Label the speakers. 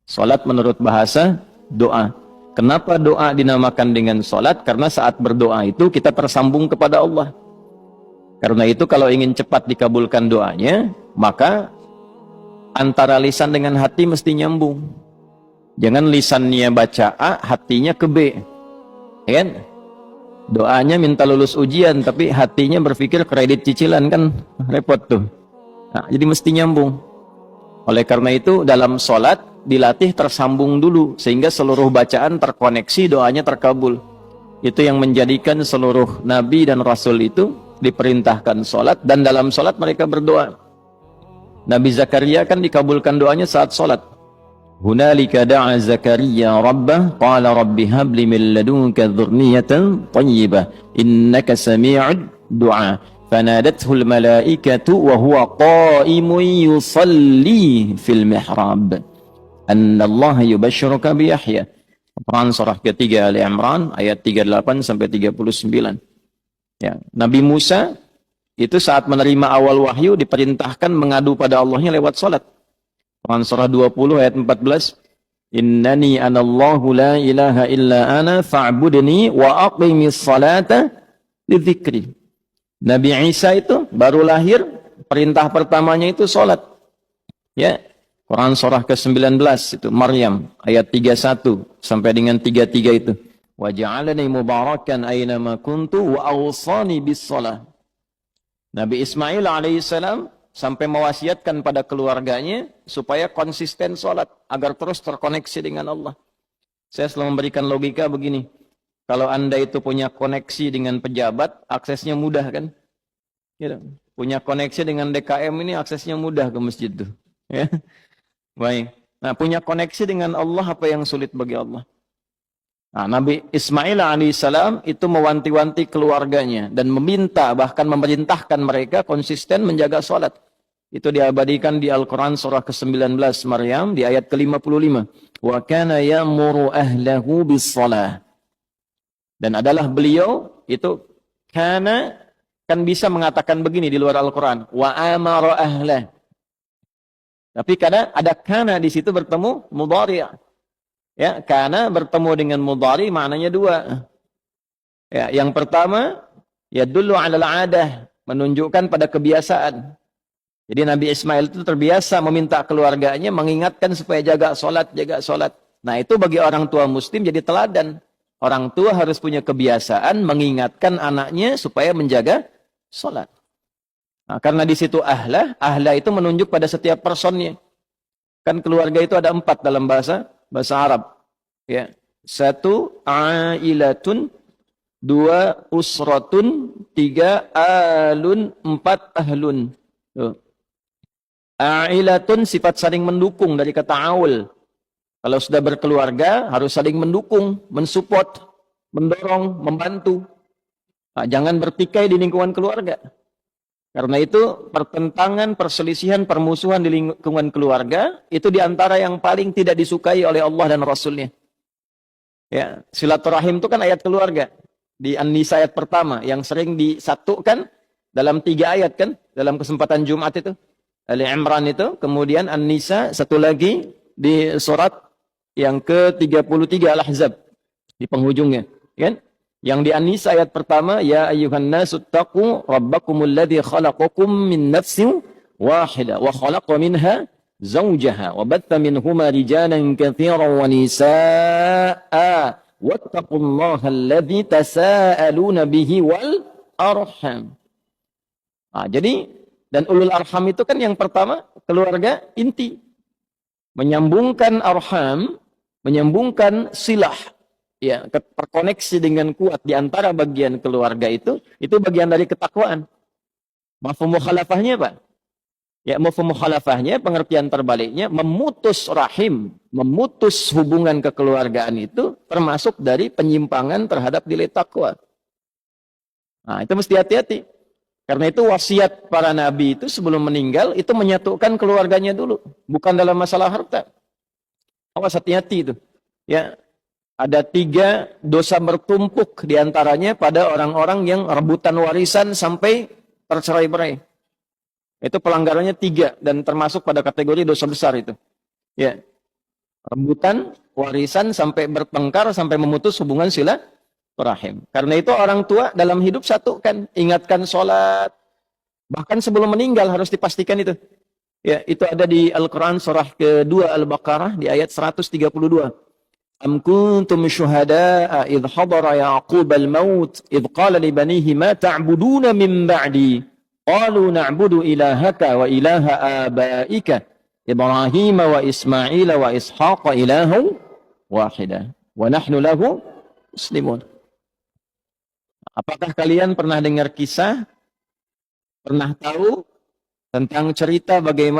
Speaker 1: Salat menurut bahasa doa. Kenapa doa dinamakan dengan salat? Karena saat berdoa itu kita tersambung kepada Allah. Karena itu kalau ingin cepat dikabulkan doanya, maka antara lisan dengan hati mesti nyambung. Jangan lisannya baca A, hatinya ke B. Ya kan? Doanya minta lulus ujian, tapi hatinya berpikir kredit cicilan, kan repot tuh. Nah, jadi mesti nyambung. Oleh karena itu dalam sholat dilatih tersambung dulu, sehingga seluruh bacaan terkoneksi, doanya terkabul. Itu yang menjadikan seluruh nabi dan rasul itu diperintahkan sholat, dan dalam sholat mereka berdoa. Nabi Zakaria kan dikabulkan doanya saat sholat. Hunalika da'a Zakaria rabbah qala rabbi habli min ladunka dzurriyyatan thayyibah innaka sami'ud du'a fanadathu al-malaikatu wa huwa qa'imun yusalli fil mihrab anna Allah yubashshiruka bi Yahya. Quran surah ketiga Ali Imran ayat 38 sampai 39. Ya, Nabi Musa itu saat menerima awal wahyu diperintahkan mengadu pada Allahnya lewat salat. Quran surah 20 ayat 14. Innani anallahu la ilaha illa ana fa'budni wa aqimis salata lidzikri. Nabi Isa itu baru lahir, perintah pertamanya itu salat. Ya. Quran surah ke-19 itu Maryam ayat 31 sampai dengan 33 itu. Wa ja'alani mubarakan aina ma kuntu wa awsani bis shalah. Nabi Ismail alaihissalam sampai mewasiatkan pada keluarganya supaya konsisten sholat agar terus terkoneksi dengan Allah. Saya selalu memberikan logika begini. Kalau Anda itu punya koneksi dengan pejabat, aksesnya mudah kan? Ya, punya koneksi dengan DKM ini aksesnya mudah ke masjid tuh. Ya. Baik. Nah, punya koneksi dengan Allah apa yang sulit bagi Allah? Nah, Nabi Ismail alaihissalam itu mewanti-wanti keluarganya dan meminta, bahkan memerintahkan mereka konsisten menjaga sholat. Itu diabadikan di Al-Quran surah ke-19 Maryam di ayat ke-55. Wa kana ya'muru ahlahu bis-shalah. Dan adalah beliau itu kana kan bisa mengatakan begini di luar Al-Quran. Wa amara ahlah. Tapi kadang ada kana di situ bertemu mudhari'. Ya, kana bertemu dengan mudhari maknanya dua. Ya, yang pertama yadullu 'alal 'adah, menunjukkan pada kebiasaan. Jadi Nabi Ismail itu terbiasa meminta keluarganya mengingatkan supaya jaga sholat, jaga sholat. Nah itu bagi orang tua muslim jadi teladan. Orang tua harus punya kebiasaan mengingatkan anaknya supaya menjaga sholat. Nah, karena di situ ahlah itu menunjuk pada setiap personnya. Kan keluarga itu ada 4 dalam bahasa Arab. Ya. 1 ailatun, 2 usratun, 3 alun, 4 ahlun. Tuh. Ailatun sifat saling mendukung dari kata aul. Kalau sudah berkeluarga harus saling mendukung, mensupport, mendorong, membantu. Nah, jangan bertikai di lingkungan keluarga. Karena itu pertentangan, perselisihan, permusuhan di lingkungan keluarga itu diantara yang paling tidak disukai oleh Allah dan Rasulnya. Ya, silaturahim itu kan ayat keluarga di An-Nisa ayat pertama yang sering disatukan dalam 3 ayat kan dalam kesempatan Jumat itu. Ali Imran itu, kemudian An-Nisa, satu lagi di surat yang ke-33 Al-Ahzab di penghujungnya, kan? Yang di An-Nisa ayat pertama, ya ayyuhan nasu taqu rabbakumul ladzi khalaqakum min nafsin wahidah wa khalaqa minha zawjaha wa batta minhuma rijalan katsiran wa nisaa'a wattaqullaha alladzi tasaaluna bihi wal arham. Nah, jadi dan ulul arham itu kan yang pertama keluarga inti. Menyambungkan arham, menyambungkan silah. Ya, terkoneksi dengan kuat di antara bagian keluarga itu bagian dari ketakwaan. Mafhum mukhalafahnya apa? Ya, mafhum mukhalafahnya pengertian terbaliknya memutus rahim, memutus hubungan kekeluargaan itu termasuk dari penyimpangan terhadap nilai takwa. Nah, itu mesti hati-hati. Karena itu wasiat para nabi itu sebelum meninggal itu menyatukan keluarganya dulu, bukan dalam masalah harta. Awas hati-hati itu. Ya, ada 3 dosa bertumpuk diantaranya pada orang-orang yang rebutan warisan sampai tercerai-berai. Itu pelanggarannya 3 dan termasuk pada kategori dosa besar itu. Ya, rebutan warisan sampai bertengkar sampai memutus hubungan silaturahim. Karena itu orang tua dalam hidup satukan, ingatkan sholat, bahkan sebelum meninggal harus dipastikan itu. Ya, itu ada di Al-Quran surah kedua Al-Baqarah di ayat 132. Am kuntum syuhada'a idh hadara Ya'qub al-maut idh qala li banihi ma ta'buduna min ba'di qalu na'budu ilahaka wa ilaha abaika Ibrahim wa Ismail wa Ishaq ilahu wahidah wa nahnu lahu muslimun. Apakah kalian pernah dengar kisah, pernah tahu tentang cerita bagaimana